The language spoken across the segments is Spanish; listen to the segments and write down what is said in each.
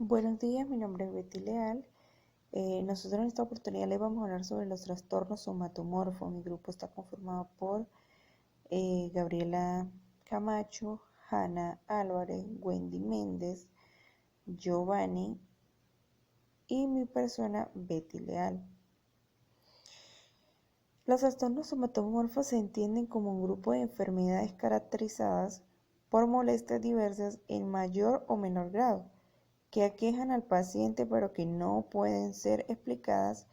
Buenos días, mi nombre es Betty Leal. Nosotros en esta oportunidad les vamos a hablar sobre los trastornos somatomorfos. Mi grupo está conformado por Gabriela Camacho, Hanna Álvarez, Wendy Méndez, Giovanni y mi persona Betty Leal. Los trastornos somatomorfos se entienden como un grupo de enfermedades caracterizadas por molestias diversas en mayor o menor grado que aquejan al paciente pero que no pueden ser explicadas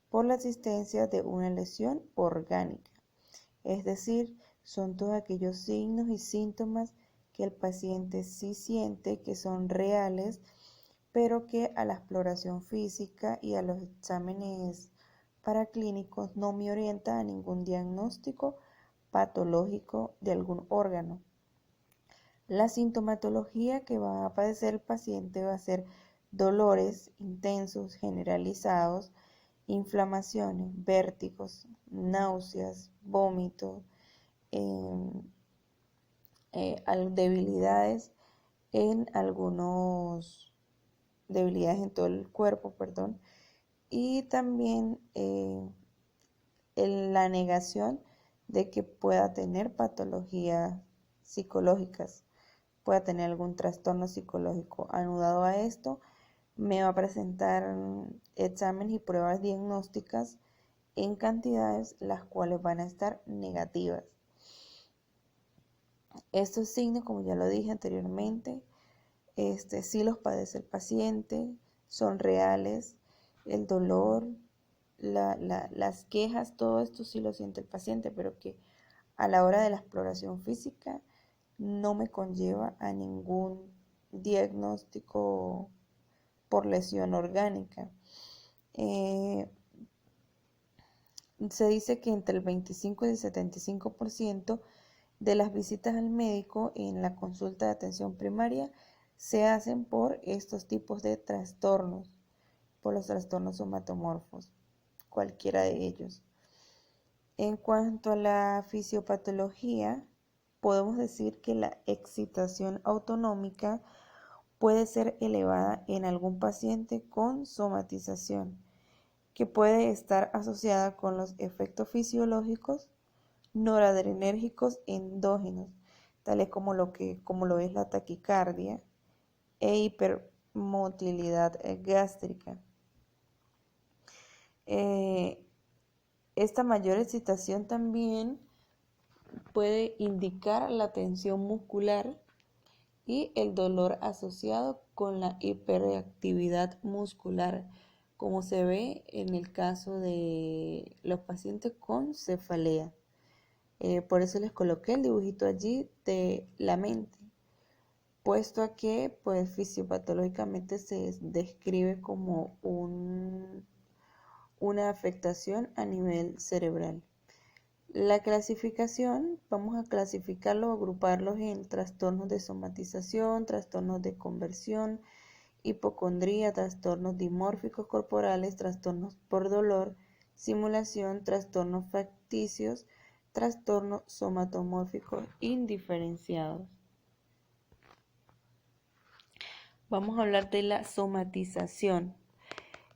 por la existencia de una lesión orgánica. Es decir, son todos aquellos signos y síntomas que el paciente sí siente que son reales, pero que a la exploración física y a los exámenes paraclínicos no me orienta a ningún diagnóstico patológico de algún órgano. La sintomatología que va a padecer el paciente va a ser dolores intensos, generalizados, inflamaciones, vértigos, náuseas, vómitos, eh, debilidades en debilidades en todo el cuerpo, perdón, y también la negación de que pueda tener patologías psicológicas, pueda tener algún trastorno psicológico. Anudado a esto, me va a presentar exámenes y pruebas diagnósticas en cantidades las cuales van a estar negativas. Estos signos, como ya lo dije anteriormente, sí los padece el paciente, son reales, el dolor, las quejas, todo esto sí lo siente el paciente, pero que a la hora de la exploración física no me conlleva a ningún diagnóstico por lesión orgánica. Se dice que entre el 25 y el 75% de las visitas al médico en la consulta de atención primaria se hacen por estos tipos de trastornos, por los trastornos somatomorfos, cualquiera de ellos. En cuanto a la fisiopatología, podemos decir que la excitación autonómica puede ser elevada en algún paciente con somatización, que puede estar asociada con los efectos fisiológicos noradrenérgicos endógenos, tales como lo es la taquicardia e hipermotilidad gástrica. Esta mayor excitación también puede indicar la tensión muscular y el dolor asociado con la hiperactividad muscular, como se ve en el caso de los pacientes con cefalea. Por eso les coloqué el dibujito allí de la mente, puesto a que pues fisiopatológicamente se describe como una afectación a nivel cerebral. La clasificación, vamos a clasificarlos, agruparlos en trastornos de somatización, trastornos de conversión, hipocondría, trastornos dimórficos corporales, trastornos por dolor, simulación, trastornos facticios, trastornos somatomórficos indiferenciados. Vamos a hablar de la somatización.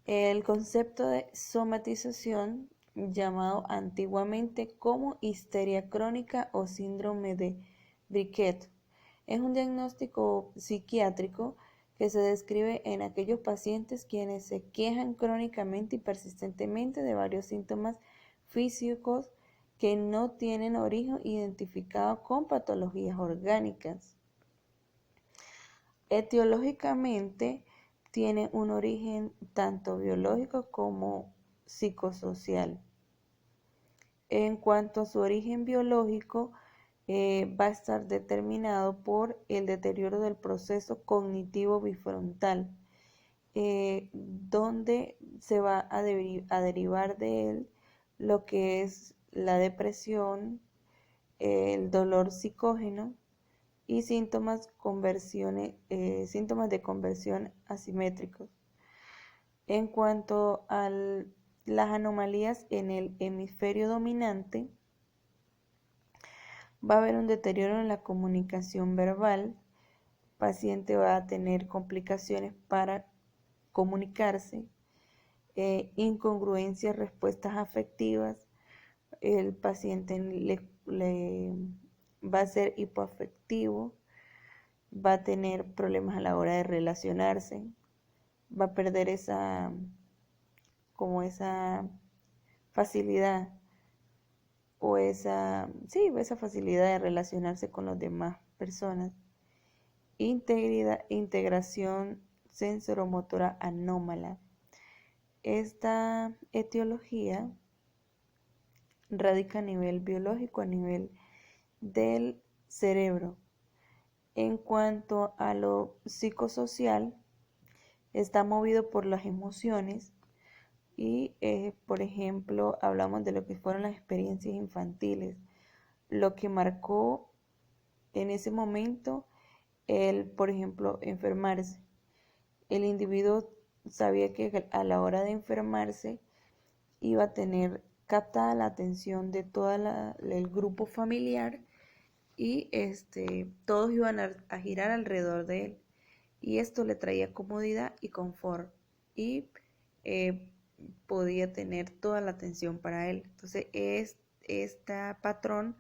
El concepto de somatización, llamado antiguamente como histeria crónica o síndrome de Briquet, es un diagnóstico psiquiátrico que se describe en aquellos pacientes quienes se quejan crónicamente y persistentemente de varios síntomas físicos que no tienen origen identificado con patologías orgánicas. Etiológicamente tiene un origen tanto biológico como psicosocial. En cuanto a su origen biológico, va a estar determinado por el deterioro del proceso cognitivo bifrontal, donde se va a derivar de él lo que es la depresión, el dolor psicógeno y síntomas de conversión asimétricos. En cuanto a las anomalías en el hemisferio dominante, va a haber un deterioro en la comunicación verbal, paciente va a tener complicaciones para comunicarse, incongruencias, respuestas afectivas, el paciente va a ser hipoafectivo, va a tener problemas a la hora de relacionarse, va a perder esa facilidad esa facilidad de relacionarse con las demás personas. Integración sensoromotora anómala. Esta etiología radica a nivel biológico, a nivel del cerebro. En cuanto a lo psicosocial, está movido por las emociones y, por ejemplo, hablamos de lo que fueron las experiencias infantiles, lo que marcó en ese momento por ejemplo, enfermarse. El individuo sabía que a la hora de enfermarse iba a tener captada la atención de todo el grupo familiar y todos iban a girar alrededor de él. Y esto le traía comodidad y confort y eh, podía tener toda la atención para él. Entonces, este patrón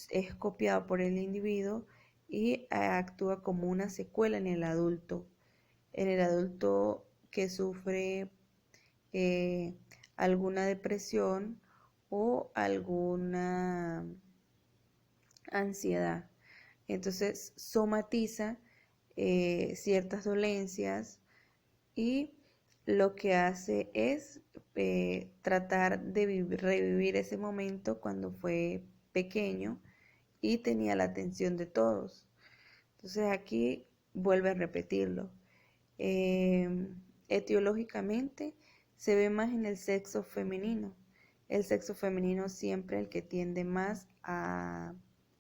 es copiado por el individuo y actúa como una secuela en el adulto. En el adulto que sufre alguna depresión o alguna ansiedad. Entonces somatiza ciertas dolencias y lo que hace es tratar de revivir ese momento cuando fue pequeño y tenía la atención de todos. Entonces aquí vuelve a repetirlo. Etiológicamente se ve más en el sexo femenino. El sexo femenino siempre el que tiende más a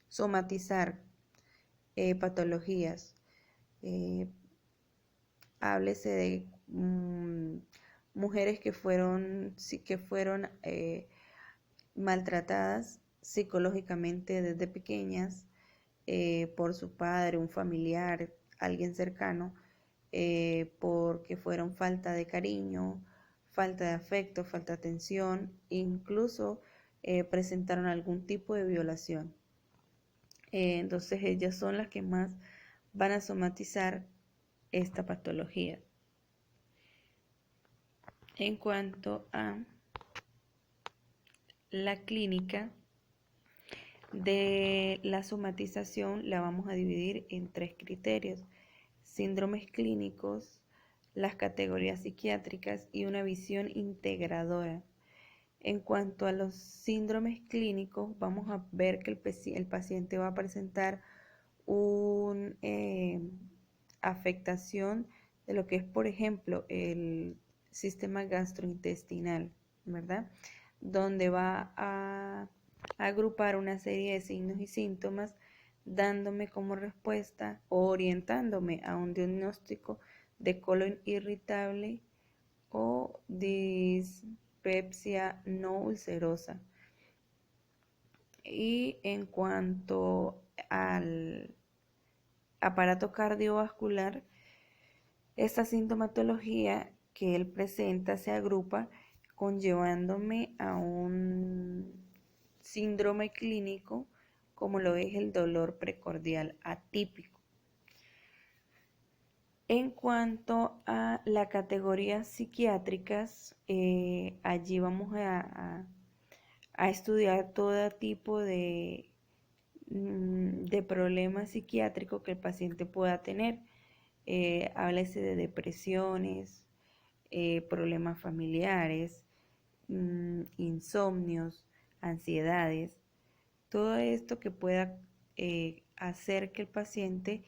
somatizar patologías. Háblese de mujeres que fueron maltratadas psicológicamente desde pequeñas por su padre, un familiar, alguien cercano, porque fueron falta de cariño, falta de afecto, falta de atención, incluso presentaron algún tipo de violación. Entonces ellas son las que más van a somatizar esta patología. En cuanto a la clínica de la somatización, la vamos a dividir en 3 criterios: síndromes clínicos, las categorías psiquiátricas y una visión integradora. En cuanto a los síndromes clínicos, vamos a ver que el paciente va a presentar una afectación de lo que es, por ejemplo, el sistema gastrointestinal, ¿verdad? Donde va a agrupar una serie de signos y síntomas, dándome como respuesta o orientándome a un diagnóstico de colon irritable o dispepsia no ulcerosa. Y en cuanto al aparato cardiovascular, esta sintomatología que él presenta se agrupa conllevándome a un síndrome clínico como lo es el dolor precordial atípico. En cuanto a la categoría psiquiátricas, allí vamos a estudiar todo tipo de problemas psiquiátricos que el paciente pueda tener. Háblese de depresiones, problemas familiares, insomnios, ansiedades, todo esto que pueda hacer que el paciente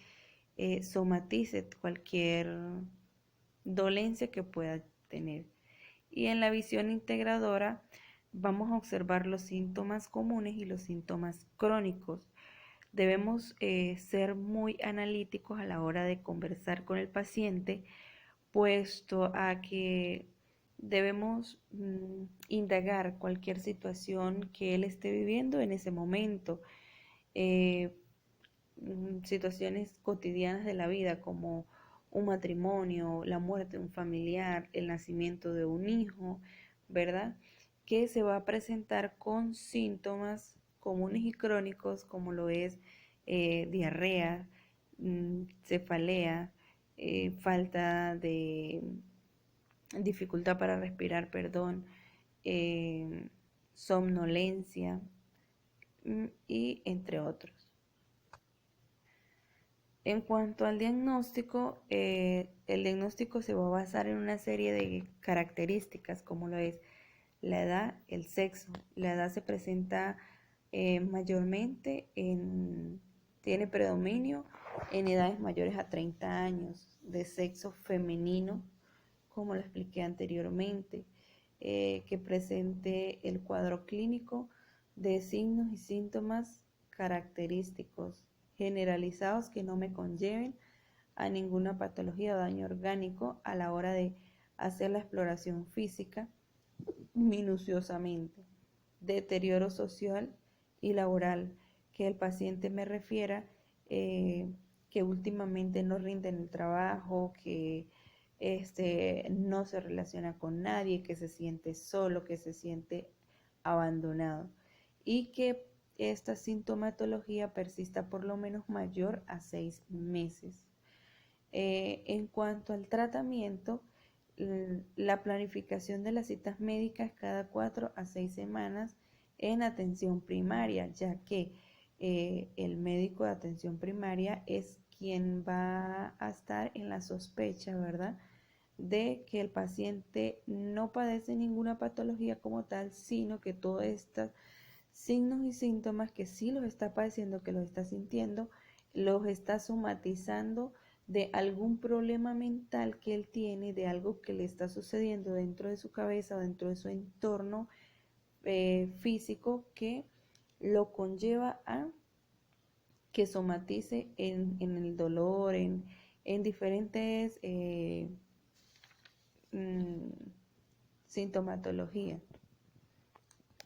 somatice cualquier dolencia que pueda tener. Y en la visión integradora vamos a observar los síntomas comunes y los síntomas crónicos. Debemos ser muy analíticos a la hora de conversar con el paciente, puesto a que debemos indagar cualquier situación que él esté viviendo en ese momento. situaciones cotidianas de la vida como un matrimonio, la muerte de un familiar, el nacimiento de un hijo, ¿verdad? Que se va a presentar con síntomas comunes y crónicos como lo es diarrea, cefalea, falta de dificultad para respirar, perdón, somnolencia y entre otros. En cuanto al diagnóstico, el diagnóstico se va a basar en una serie de características como lo es la edad, el sexo. La edad se presenta mayormente tiene predominio en edades mayores a 30 años, de sexo femenino, como lo expliqué anteriormente, que presente el cuadro clínico de signos y síntomas característicos generalizados que no me conlleven a ninguna patología o daño orgánico a la hora de hacer la exploración física minuciosamente. Deterioro social y laboral, que el paciente me refiera que últimamente no rinde en el trabajo, que no se relaciona con nadie, que se siente solo, que se siente abandonado y que esta sintomatología persista por lo menos mayor a 6 meses. En cuanto al tratamiento, la planificación de las citas médicas cada 4 a 6 semanas en atención primaria, ya que el médico de atención primaria es quien va a estar en la sospecha, ¿verdad?, de que el paciente no padece ninguna patología como tal, sino que todos estos signos y síntomas que sí los está padeciendo, que los está sintiendo, los está somatizando de algún problema mental que él tiene, de algo que le está sucediendo dentro de su cabeza o dentro de su entorno físico que lo conlleva a que somatice en el dolor, en diferentes sintomatologías.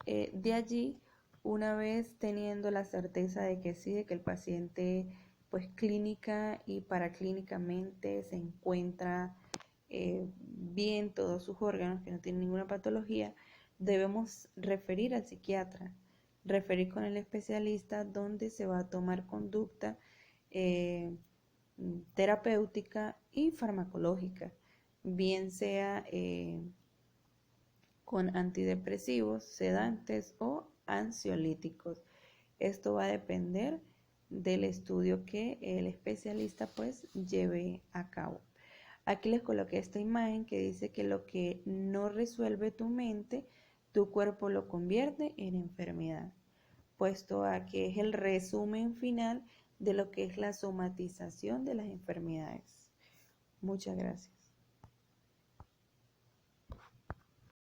De allí, una vez teniendo la certeza de que sí, de que el paciente pues clínica y paraclínicamente se encuentra bien todos sus órganos, que no tiene ninguna patología, debemos referir al psiquiatra, referir con el especialista donde se va a tomar conducta terapéutica y farmacológica, bien sea con antidepresivos, sedantes o ansiolíticos. Esto va a depender del estudio que el especialista pues lleve a cabo. Aquí les coloqué esta imagen que dice que lo que no resuelve tu mente, tu cuerpo lo convierte en enfermedad, puesto a que es el resumen final de lo que es la somatización de las enfermedades. Muchas gracias.